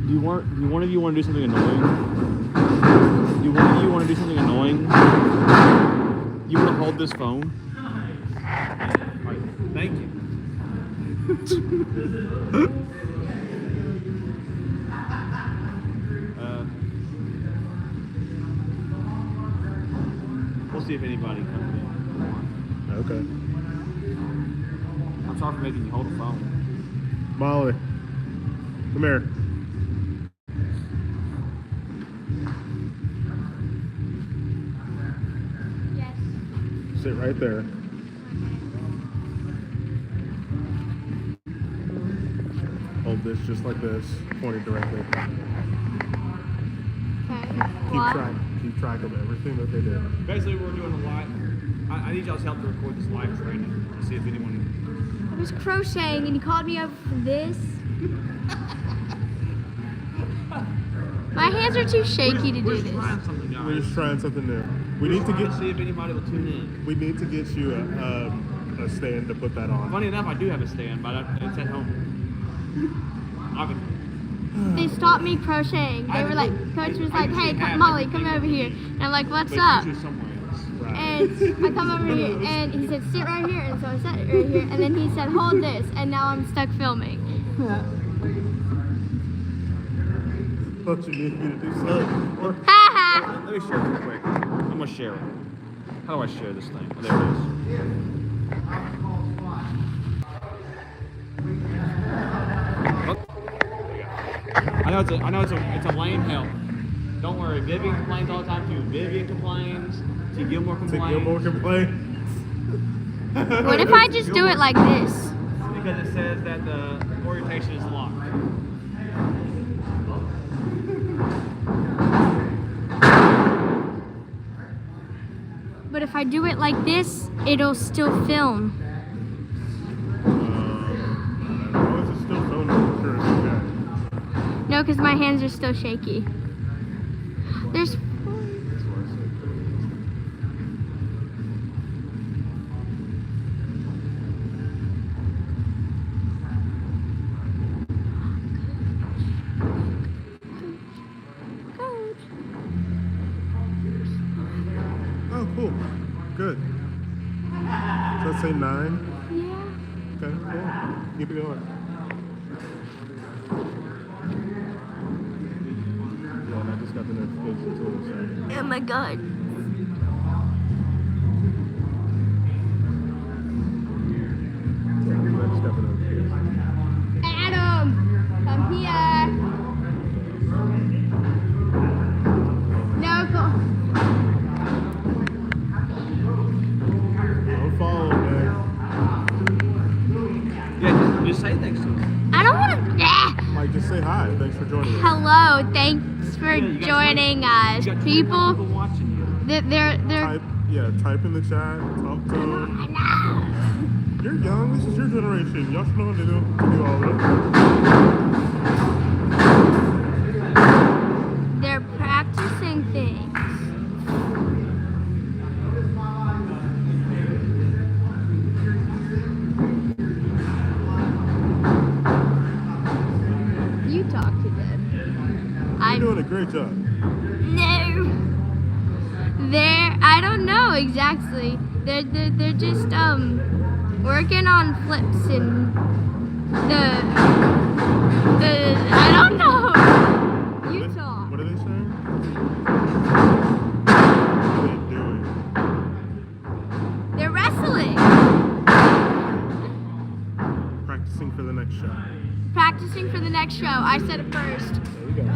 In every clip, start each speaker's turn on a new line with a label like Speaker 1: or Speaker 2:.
Speaker 1: Do one of you want to do something annoying? Do one of you want to do something annoying? You want to hold this phone? Alright, thank you. We'll see if anybody comes in.
Speaker 2: Okay.
Speaker 1: I'm sorry for making you hold the phone.
Speaker 2: Molly, come here.
Speaker 3: Yes.
Speaker 2: Sit right there. Hold this just like this, pointed directly.
Speaker 3: Okay.
Speaker 2: Keep track of everything that they did.
Speaker 1: Basically, we're doing a live. I need y'all's help to record this live training to see if anyone.
Speaker 3: I was crocheting and he called me up for this. My hands are too shaky to do this.
Speaker 2: We're just trying something new. We need to
Speaker 1: see if anybody will tune in.
Speaker 2: We need to get you a stand to put that on.
Speaker 1: Funny enough, I do have a stand, but it's at home.
Speaker 3: They stopped me crocheting. They were like, Coach was like, hey, Molly, come over here. And I'm like, what's up? And I come over here, and he said, sit right here. And so I sat right here, and then he said, hold this. And now I'm stuck filming.
Speaker 2: Thought you needed me to do something.
Speaker 3: Ha
Speaker 1: Let me share it real quick. I'm going to share it. How do I share this thing? Oh, there it is. I know it's a lame help. Don't worry, Vivian complains all the time too. Vivian complains. T. Gilmore complains.
Speaker 3: What if I just do it like this?
Speaker 1: Because it says that the orientation is locked.
Speaker 3: But if I do it like this, it'll still film.
Speaker 2: As long as it's still filming, I'm sure it's okay.
Speaker 3: No, because my hands are still shaky. There's...
Speaker 2: Oh, cool. Good. So let's say 9.
Speaker 3: Yeah.
Speaker 2: Okay, cool. Keep it going. Yeah, and I just got the notification too. So.
Speaker 3: Oh my god.
Speaker 2: I just got the notification.
Speaker 3: Adam, come here. No, go.
Speaker 2: Don't follow, man.
Speaker 1: Yeah, just say thanks to him.
Speaker 3: I don't want to.
Speaker 2: Mike, just say hi. Thanks for joining us.
Speaker 3: Hello, thanks for joining us. People,
Speaker 1: watching you.
Speaker 3: they're.
Speaker 2: Type in the chat. Talk to them.
Speaker 3: I know.
Speaker 2: You're young. This is your generation. Y'all should know how to do all this.
Speaker 3: They're practicing things. You talk to them.
Speaker 2: You're doing a great job.
Speaker 3: No. I don't know exactly. They're just working on flips and I don't know. You talk.
Speaker 2: What are they saying? What are they doing?
Speaker 3: They're wrestling.
Speaker 2: Practicing for the next show.
Speaker 3: Practicing for the next show. I said it first.
Speaker 2: There you go.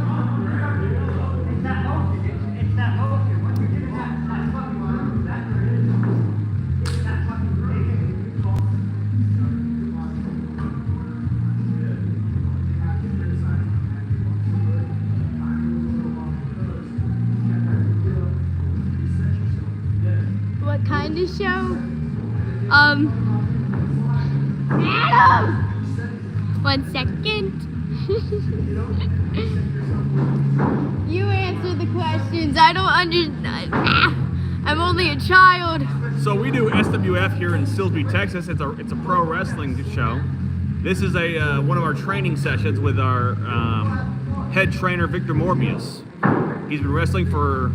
Speaker 3: What kind of show? Adam! 1 second. You answer the questions. I don't understand. I'm only a child.
Speaker 1: So we do SWF here in Silsbee, Texas. It's a pro wrestling show. This is one of our training sessions with our head trainer Victor Morbius. He's been wrestling for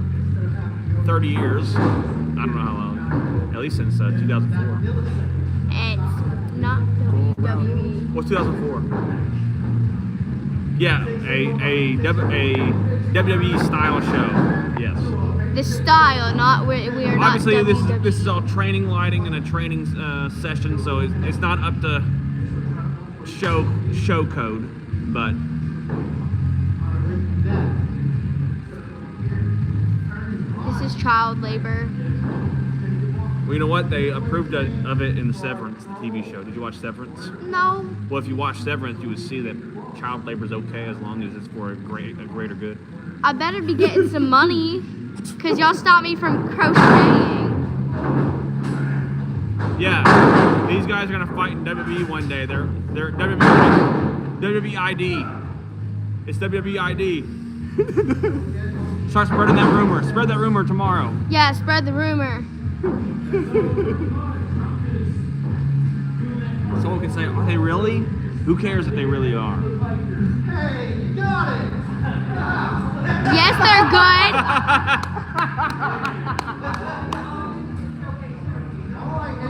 Speaker 1: 30 years. I don't know how long. At least since 2004.
Speaker 3: It's not WWE.
Speaker 1: What's 2004? Yeah, a WWE style show. Yes.
Speaker 3: The style, not we are not.
Speaker 1: Obviously,
Speaker 3: WWE.
Speaker 1: this is all training lighting and a training session, so it's not up to show code, but.
Speaker 3: This is child labor.
Speaker 1: Well, you know what? They approved of it in Severance, the TV show. Did you watch Severance?
Speaker 3: No.
Speaker 1: Well, if you watch Severance, you would see that child labor is okay as long as it's for a greater good.
Speaker 3: I better be getting some money, cause y'all stopped me from crocheting.
Speaker 1: Yeah, these guys are gonna fight in WWE one day. They're WWEID. It's WWEID. Start spreading that rumor. Spread that rumor tomorrow.
Speaker 3: Yeah, spread the rumor.
Speaker 1: Someone can say, are they really? Who cares if they really are?
Speaker 4: Hey, you got it!
Speaker 3: Yes, they're good.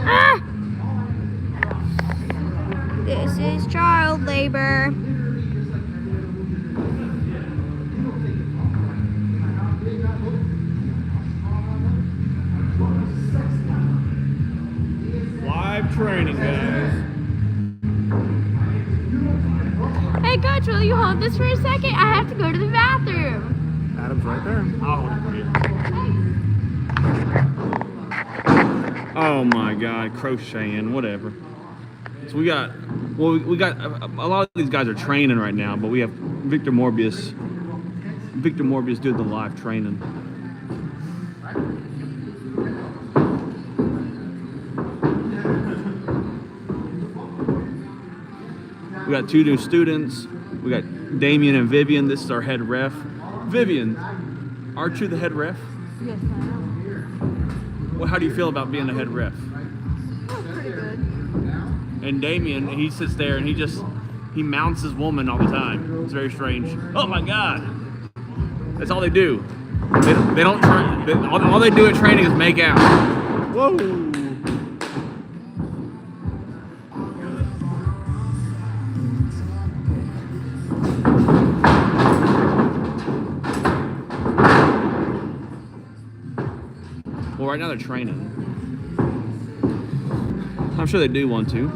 Speaker 3: Ah. This is child labor.
Speaker 1: Live training, guys.
Speaker 3: Hey, Coach, will you hold this for a second? I have to go to the bathroom.
Speaker 2: Adam's right there.
Speaker 1: I'll hold it for you. Oh my God, crocheting, whatever. So we got a lot of these guys are training right now, but we have Victor Morbius doing the live training. We got 2 new students. We got Damien and Vivian. This is our head ref. Vivian, aren't you the head ref?
Speaker 5: Yes, I am.
Speaker 1: Well, how do you feel about being the head ref?
Speaker 5: Oh, pretty good.
Speaker 1: And Damien, he sits there and he mounts his woman all the time. It's very strange. Oh my God, that's all they do. They don't train. All they do at training is make out. Whoa. Well, right now they're training. I'm sure they do want to.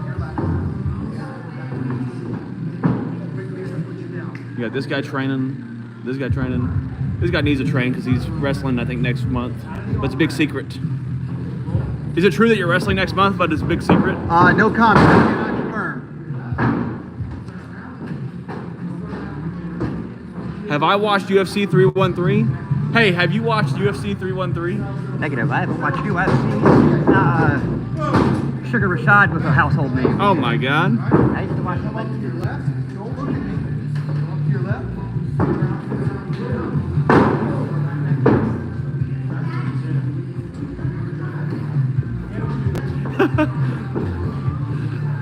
Speaker 1: You got this guy training, this guy training. This guy needs to train because he's wrestling, I think, next month. But it's a big secret. Is it true that you're wrestling next month, but it's a big secret?
Speaker 4: No comment. I cannot confirm.
Speaker 1: Have I watched UFC 313? Hey, have you watched UFC 313?
Speaker 4: Negative. I haven't watched you. I've seen Sugar Rashad was a household name.
Speaker 1: Oh my God.
Speaker 4: I used to watch the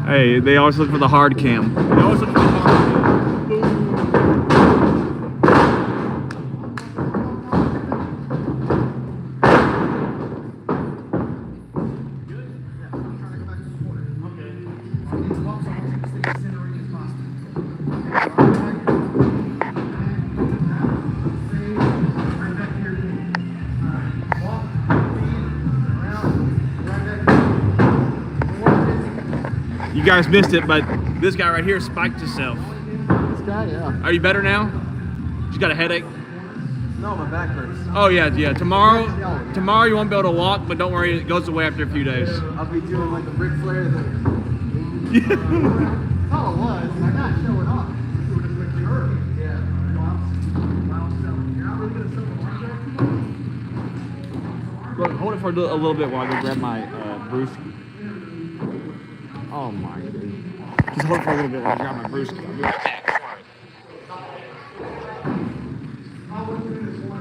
Speaker 1: Hey, they always look for the hard cam. They always look for the hard cam. You guys missed it, but this guy right here spiked himself.
Speaker 4: This guy, yeah.
Speaker 1: Are you better now? You got a headache?
Speaker 4: No, my back hurts.
Speaker 1: Oh yeah. Tomorrow you won't be able to walk, but don't worry, it goes away after a few days.
Speaker 4: I'll be doing like the Ric Flair thing. That's all it was. I got to show it off. Yeah.
Speaker 1: Look, hold it for a little bit while I go grab my brewski. Oh my goodness. Just hold it for a little bit while I grab my brewski. I'll be right back.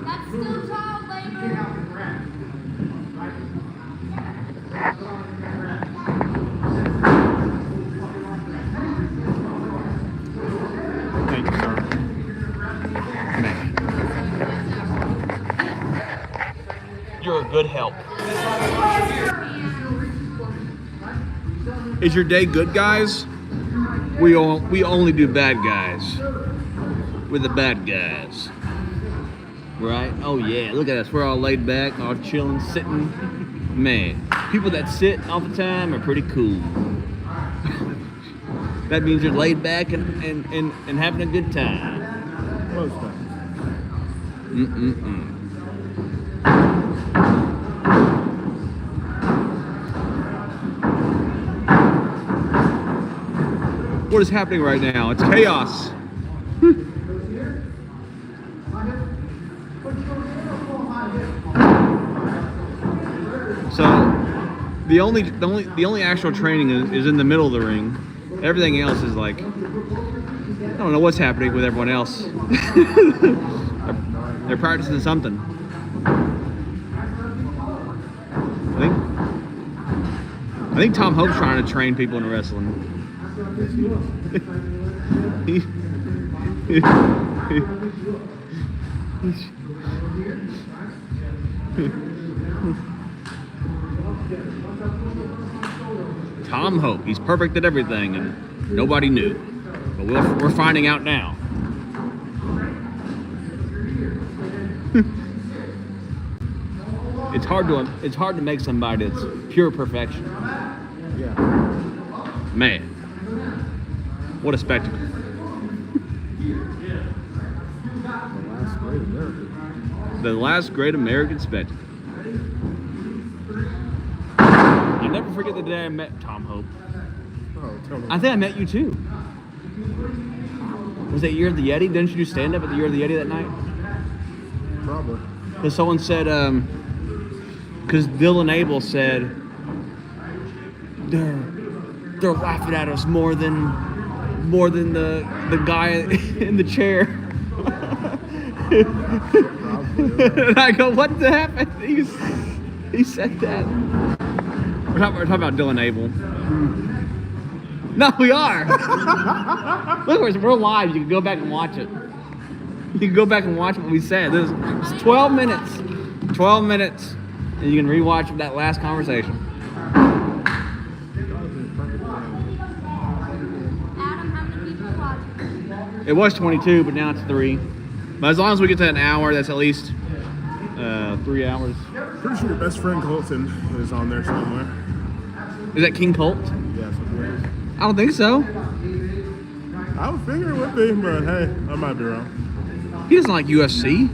Speaker 3: That's still child labor.
Speaker 1: Thank you, sir. Is your day good, guys? We only do bad guys. We're the bad guys. Right? Oh yeah, look at us. We're all laid back, all chilling, sitting. Man, people that sit all the time are pretty cool. That means you're laid back and having a good time.
Speaker 2: Most times.
Speaker 1: What is happening right now? It's chaos. So the only actual training is in the middle of the ring. Everything else is like, I don't know what's happening with everyone else. They're practicing something. I think Tom Hope's trying to train people in wrestling. Tom Hope, he's perfect at everything, and nobody knew. But we're finding out now. It's hard to make somebody that's pure perfection.
Speaker 2: Yeah.
Speaker 1: Man, what a spectacle! The last great American spectacle. I'll never forget the day I met Tom Hope.
Speaker 2: Oh, tell me.
Speaker 1: I think I met you too. Was that Year of the Yeti? Didn't you do stand up at the Year of the Yeti that night?
Speaker 2: Probably.
Speaker 1: Because someone said, because Dylan Abel said, they're laughing at us more than the guy in the chair. And I go, what the happened? He said that. We're talking about Dylan Abel. No, we are. Look, we're live. You can go back and watch it. You can go back and watch what we said. It's 12 minutes. 12 minutes. And you can rewatch that last conversation.
Speaker 3: Adam, how many people watching?
Speaker 1: It was 22, but now it's 3. But as long as we get to an hour, that's at least 3 hours.
Speaker 2: Pretty sure your best friend Colton is on there somewhere.
Speaker 1: Is that King Colt?
Speaker 2: Yeah, something like that.
Speaker 1: I don't think so.
Speaker 2: I would figure it would be, but hey, I might be wrong.
Speaker 1: He doesn't like UFC.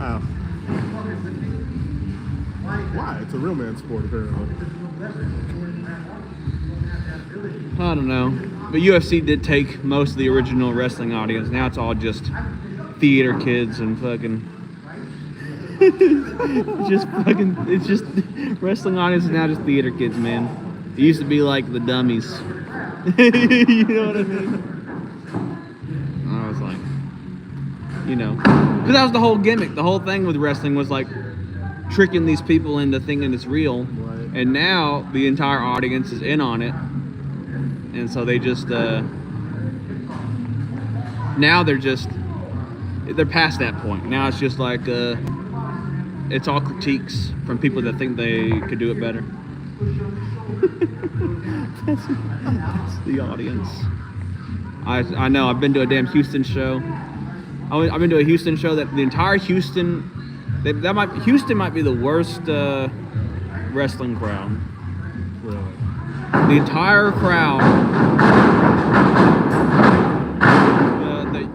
Speaker 2: Oh. Why? It's a real man sport, apparently.
Speaker 1: I don't know. But UFC did take most of the original wrestling audience. Now it's all just theater kids and fucking... it's just wrestling audience is now just theater kids, man. It used to be like the dummies. You know what I mean? I was like, you know, because that was the whole gimmick. The whole thing with wrestling was like tricking these people into thinking it's real.
Speaker 2: Right.
Speaker 1: And now the entire audience is in on it. And so they just, now they're past that point. Now it's just like, it's all critiques from people that think they could do it better. That's the audience. I know. I've been to a damn Houston show. I've been to a Houston show that the entire Houston, Houston might be the worst wrestling crowd.
Speaker 2: Really.
Speaker 1: The entire crowd.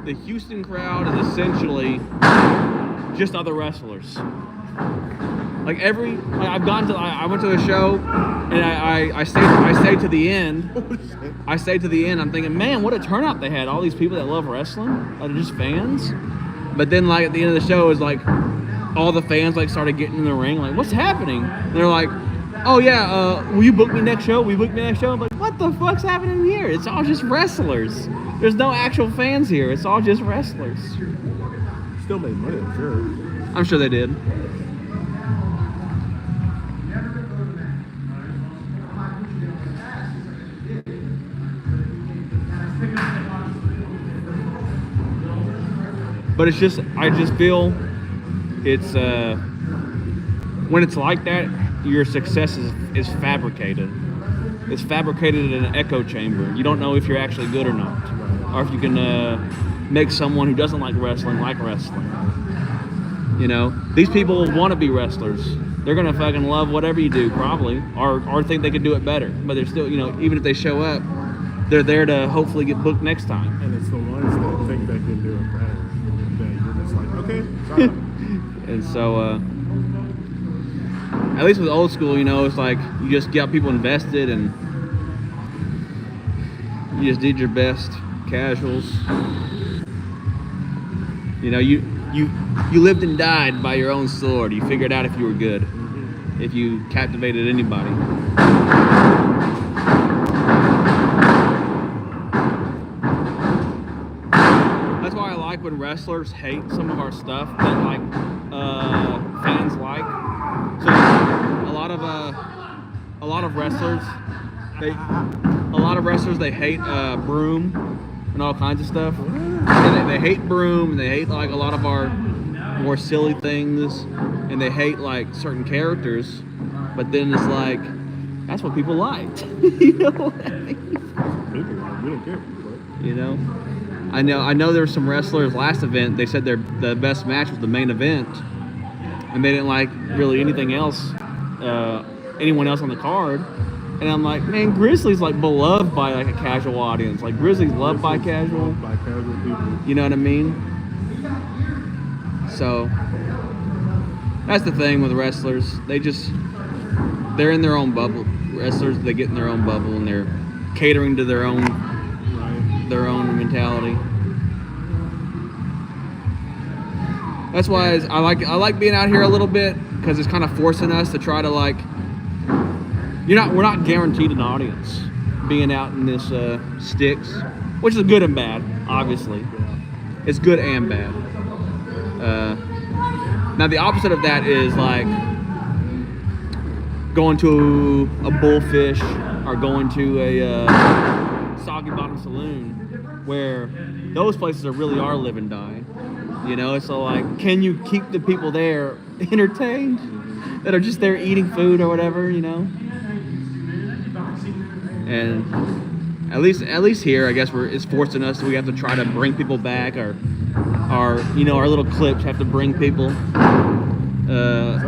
Speaker 1: The Houston crowd is essentially just other wrestlers. Like I went to a show and I stayed to the end. I stayed to the end. I'm thinking, man, what a turnout they had. All these people that love wrestling, that are just fans. But then like at the end of the show, it was like all the fans like started getting in the ring. Like, what's happening? And they're like, oh yeah, will you book me next show? Will you book me next show? I'm like, what the fuck's happening here? It's all just wrestlers. There's no actual fans here. It's all just wrestlers.
Speaker 2: Still made money, I'm sure.
Speaker 1: I'm sure they did. But it's just, I just feel it's, when it's like that, your success is fabricated. it's fabricated in an echo chamber. You don't know if you're actually good or not, or if you can make someone who doesn't like wrestling. You know, these people want to be wrestlers. They're gonna fucking love whatever you do, probably, or think they could do it better. But they're still, you know, even if they show up, they're there to hopefully get booked next time.
Speaker 2: And it's the ones that think they can do it better that you're just like, okay, sorry.
Speaker 1: And so, at least with old school, you know, it's like you just got people invested and you just did your best. Casuals. You know, you lived and died by your own sword. You figured out if you were good, if you captivated anybody. That's why I like when wrestlers hate some of our stuff that like fans like. So a lot of wrestlers they hate Broom and all kinds of stuff. And they hate Broom, and they hate like a lot of our more silly things, and they hate like certain characters. But then it's like that's what people liked. You know what I mean?
Speaker 2: People like, we don't care.
Speaker 1: You know, I know there were some wrestlers last event. They said the best match was the main event, and they didn't like really anything else, anyone else on the card. And I'm like, man, Grizzly's like beloved by like a casual audience. Like Grizzly's loved by casual.
Speaker 2: By casual people.
Speaker 1: You know what I mean? So that's the thing with wrestlers. They're in their own bubble. Wrestlers, they get in their own bubble and they're catering to their own mentality. That's why I like being out here a little bit, because it's kind of forcing us to try to like. We're not guaranteed an audience being out in this sticks, which is good and bad, obviously. It's good and bad. Now the opposite of that is like going to a Bullfish or going to a Soggy Bottom Saloon, where those places really are live and die. You know, it's so like, can you keep the people there entertained that are just there eating food or whatever, you know? And at least here, I guess it's forcing us. So we have to try to bring people back, or our little clips have to bring people.
Speaker 2: I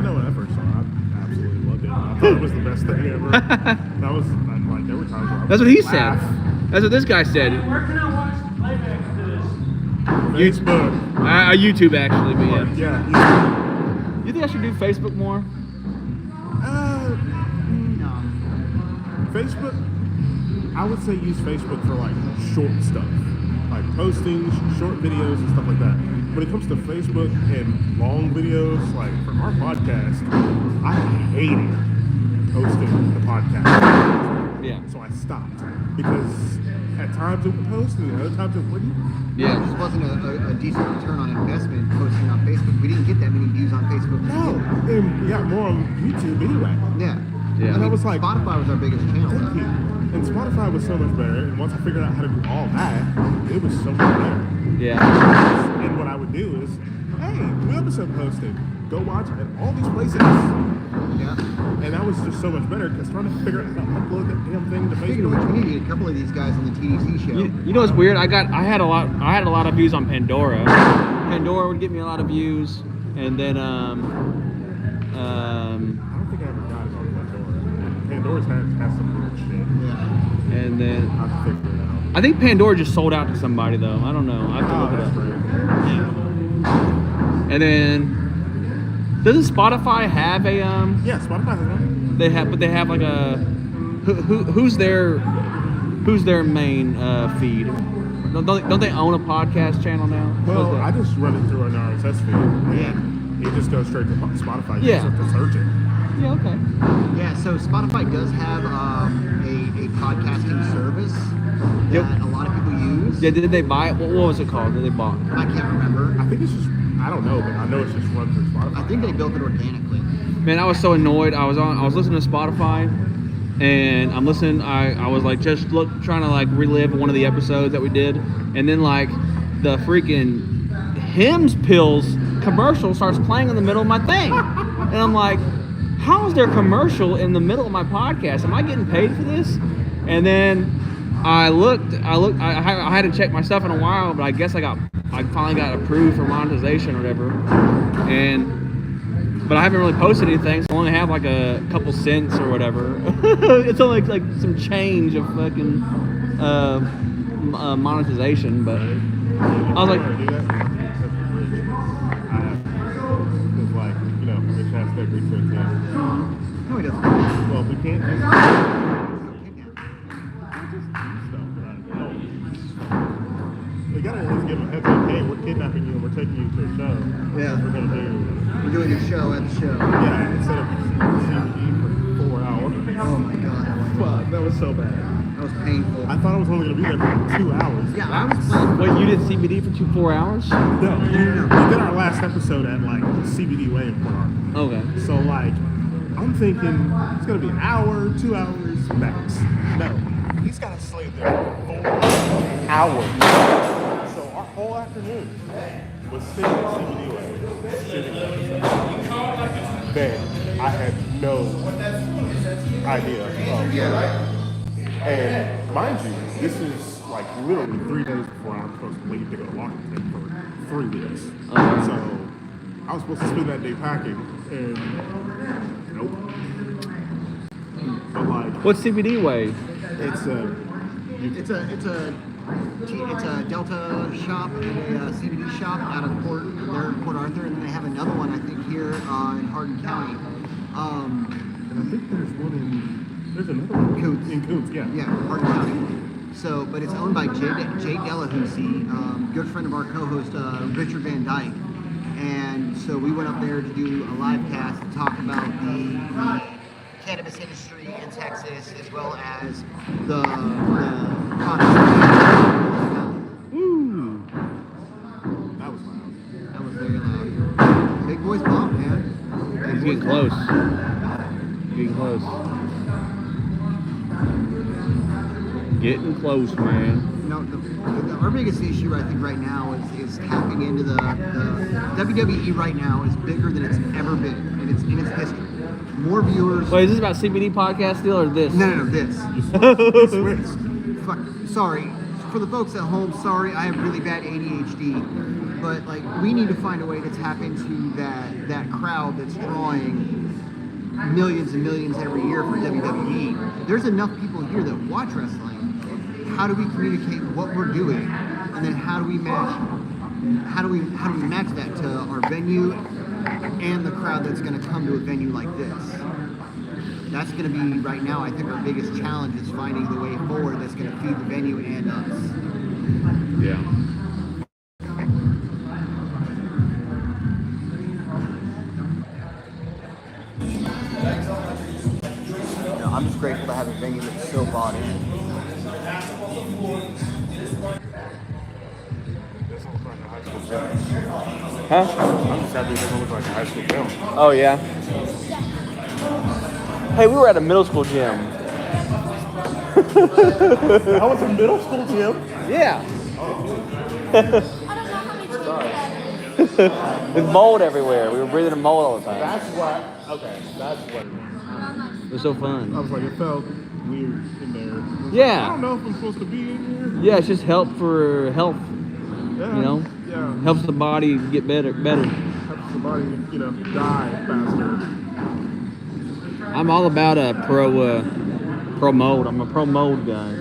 Speaker 2: know when I first saw it, I absolutely loved it. I thought it was the best thing ever. That was like there were times where I
Speaker 1: That's what he said. That's what this guy said.
Speaker 6: Where can I watch the playback to this?
Speaker 2: Facebook.
Speaker 1: YouTube actually, but yeah.
Speaker 2: Yeah.
Speaker 1: You think I should do Facebook more?
Speaker 2: Facebook, I would say use Facebook for like short stuff, like posting short videos and stuff like that. When it comes to Facebook and long videos, like for our podcast, I hated posting the podcast.
Speaker 1: Yeah.
Speaker 2: So I stopped because at times it would post and other times it wouldn't.
Speaker 4: Yeah, it just wasn't a decent return on investment posting on Facebook. We didn't get that many views on Facebook.
Speaker 2: No, and we got more on YouTube anyway.
Speaker 4: Yeah.
Speaker 1: Yeah.
Speaker 2: And I was like,
Speaker 4: Spotify was our biggest channel.
Speaker 2: thank you. And Spotify was so much better. And once I figured out how to do all that, it was so much better.
Speaker 1: Yeah.
Speaker 2: And what I would do is, hey, new episode posted. Go watch it at all these places.
Speaker 4: Yeah.
Speaker 2: And that was just so much better because trying to figure out how to upload that damn thing to
Speaker 4: Speaking of which,
Speaker 2: Facebook.
Speaker 4: we need a couple of these guys on the TDC show.
Speaker 1: You know what's weird? I had a lot of views on Pandora. Pandora would give me a lot of views, and then
Speaker 2: I don't think I ever got it on Pandora. Pandora's has some weird shit.
Speaker 4: Yeah.
Speaker 1: and then
Speaker 2: I have to figure it out.
Speaker 1: I think Pandora just sold out to somebody though. I don't know. I have to
Speaker 2: Oh,
Speaker 1: look it
Speaker 2: that's
Speaker 1: up.
Speaker 2: great.
Speaker 1: And then doesn't Spotify have a
Speaker 2: Yeah, Spotify has one.
Speaker 1: They have like a who's their main feed? Don't they own a podcast channel now?
Speaker 2: Well,
Speaker 1: What's that?
Speaker 2: I just run it through an RSS feed.
Speaker 4: Yeah.
Speaker 2: It just goes straight to Spotify. You
Speaker 1: Yeah.
Speaker 2: just have to search it.
Speaker 1: Yeah, okay.
Speaker 4: Yeah, so Spotify does have a podcasting service that
Speaker 1: Yep.
Speaker 4: a lot of people use.
Speaker 1: Yeah, did they buy it? What was it called? Did they buy it?
Speaker 4: I can't remember.
Speaker 2: I think it's just, I don't know, but I know it's just run through Spotify.
Speaker 4: I think they built it organically.
Speaker 1: Man, I was so annoyed. I was listening to Spotify, and I'm listening. I was like trying to like relive one of the episodes that we did, and then like the freaking Hims Pills commercial starts playing in the middle of my thing, and I'm like, how is there a commercial in the middle of my podcast? Am I getting paid for this? And then I had to check my stuff in a while, but I guess I finally got approved for monetization or whatever. But I haven't really posted anything, so I only have like a couple cents or whatever. It's only like some change of fucking monetization, but I was like,
Speaker 2: Do that? Because, like, you know, Rich has to agree to it.
Speaker 4: No, he doesn't.
Speaker 2: Well, we can't just we gotta at least give them a heads up. Hey, we're kidnapping you and we're taking you to a show.
Speaker 4: Yeah.
Speaker 2: We're gonna do.
Speaker 4: We're doing a show at the show.
Speaker 2: Yeah, instead of CBD for 4 hours.
Speaker 4: Oh my god,
Speaker 2: Fuck, that was so bad.
Speaker 4: that was painful.
Speaker 2: I thought I was only gonna be there for 2 hours.
Speaker 4: Yeah, I was playing.
Speaker 1: wait, you did CBD for 4 hours?
Speaker 2: No, we did our last episode at like CBD Way in Port Arthur.
Speaker 1: Okay.
Speaker 2: So like, I'm thinking it's gonna be an hour, 2 hours max. No, he's gotta slay there for 4 hours. So our whole afternoon was sitting at CBD Way, shooting that episode. Then I had no idea of. And mind you, this is like literally 3 days before I'm supposed to leave to go to Washington for 3 weeks. So I was supposed to spend that day packing, and nope. But like,
Speaker 1: What's CBD Way?
Speaker 2: it's
Speaker 4: It's a Delta shop and a CBD shop out of Port Arthur, and then they have another one I think here in Hardin County.
Speaker 2: and I think there's another one
Speaker 4: Coots.
Speaker 2: in Coots, yeah.
Speaker 4: Yeah, Hardin County. So, but it's owned by Jay Delahousie, good friend of our co-host Richard Van Dyke, and so we went up there to do a live cast to talk about the cannabis industry in Texas, as well as the
Speaker 1: Ooh.
Speaker 2: That was loud.
Speaker 4: That was very loud. Big boys bump, man. Big
Speaker 1: It's
Speaker 4: boys
Speaker 1: getting
Speaker 4: bump.
Speaker 1: close. Getting close. Getting close, man.
Speaker 4: You know, our biggest issue, I think, right now is tapping into the WWE right now is bigger than it's ever been in its history. More viewers.
Speaker 1: Wait, is this about CBD podcast still or this?
Speaker 4: No, this.
Speaker 2: You switched.
Speaker 4: Fuck, sorry. For the folks at home, sorry, I have really bad ADHD. But like, we need to find a way to tap into that crowd that's drawing millions and millions every year for WWE. There's enough people here that watch wrestling. How do we communicate what we're doing, and then how do we match that to our venue and the crowd that's going to come to a venue like this? That's going to be right now, I think, our biggest challenge is finding the way forward that's going to feed the venue and us.
Speaker 1: Yeah.
Speaker 4: I'm just grateful to have a venue that's so bought in.
Speaker 1: Huh?
Speaker 2: I'm just happy it doesn't look like a high school gym.
Speaker 1: Oh, yeah. Hey, we were at a middle school gym.
Speaker 2: That was a middle school gym?
Speaker 1: Yeah.
Speaker 3: I don't know how many children that
Speaker 1: With mold everywhere. We were breathing in mold all the time.
Speaker 2: That's what it was.
Speaker 1: It was so
Speaker 2: I
Speaker 1: fun.
Speaker 2: was like, it felt weird in there. I
Speaker 1: Yeah.
Speaker 2: don't know if I'm supposed to be in here.
Speaker 1: Yeah, it's just help for health.
Speaker 2: Yeah.
Speaker 1: You know?
Speaker 2: Yeah.
Speaker 1: Helps the body get better.
Speaker 2: Helps the body, die faster.
Speaker 1: I'm all about a pro mold. I'm a pro mold guy.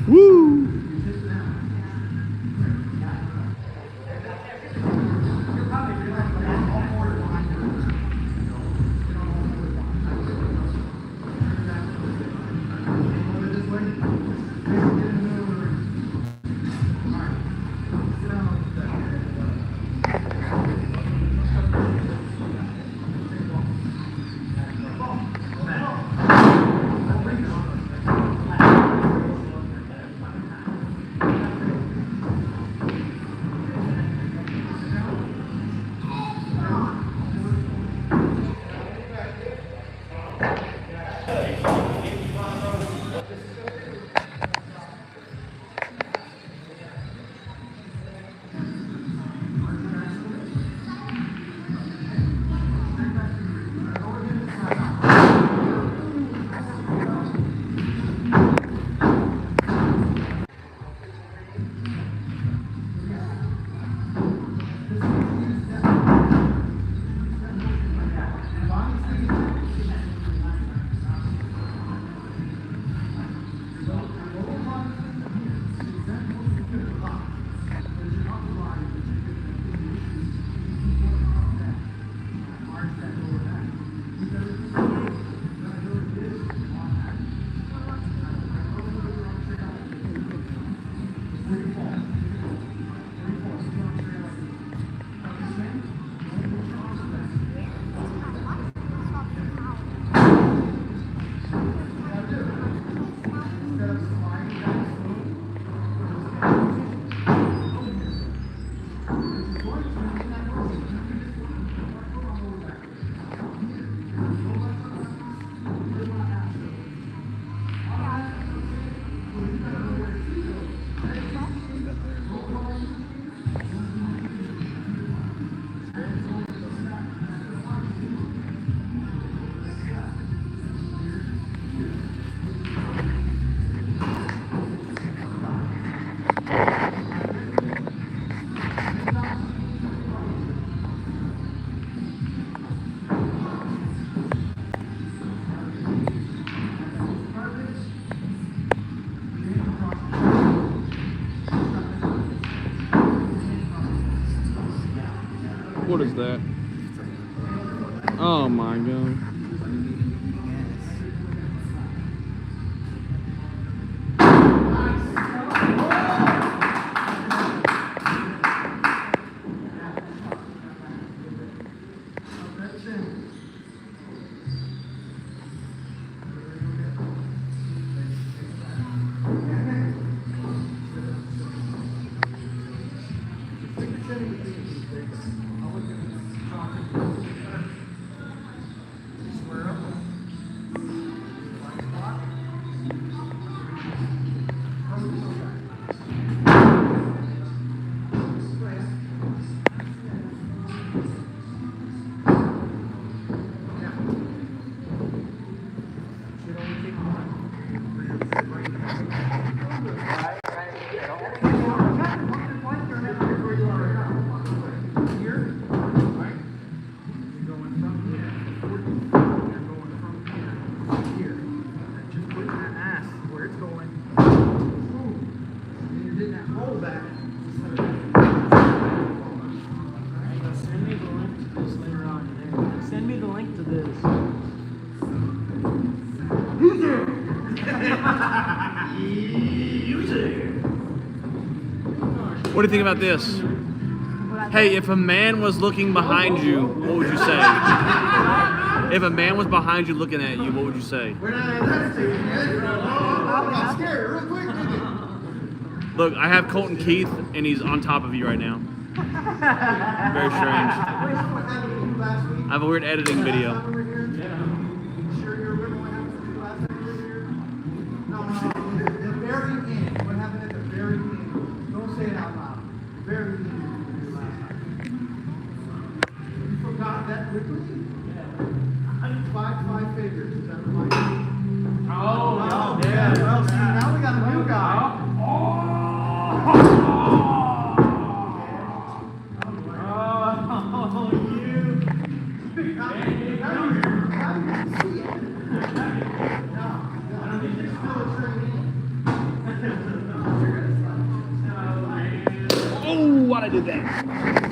Speaker 1: Woo! What is that? Oh my god.
Speaker 6: Send me the link to this.
Speaker 1: What do you think about this? Hey, if a man was looking behind you, what would you say? If a man was behind you looking at you, what would you say? Look, I have Colton Keith, and he's on top of you right now. Very strange. I have a weird editing video.
Speaker 4: The very end. What happened at the very end? Don't say it out loud. The very end. You forgot that quickly? Yeah. Five figures. Is that right? Oh, yeah. Well, see, now we got a new guy.
Speaker 1: Oh, why'd I do that?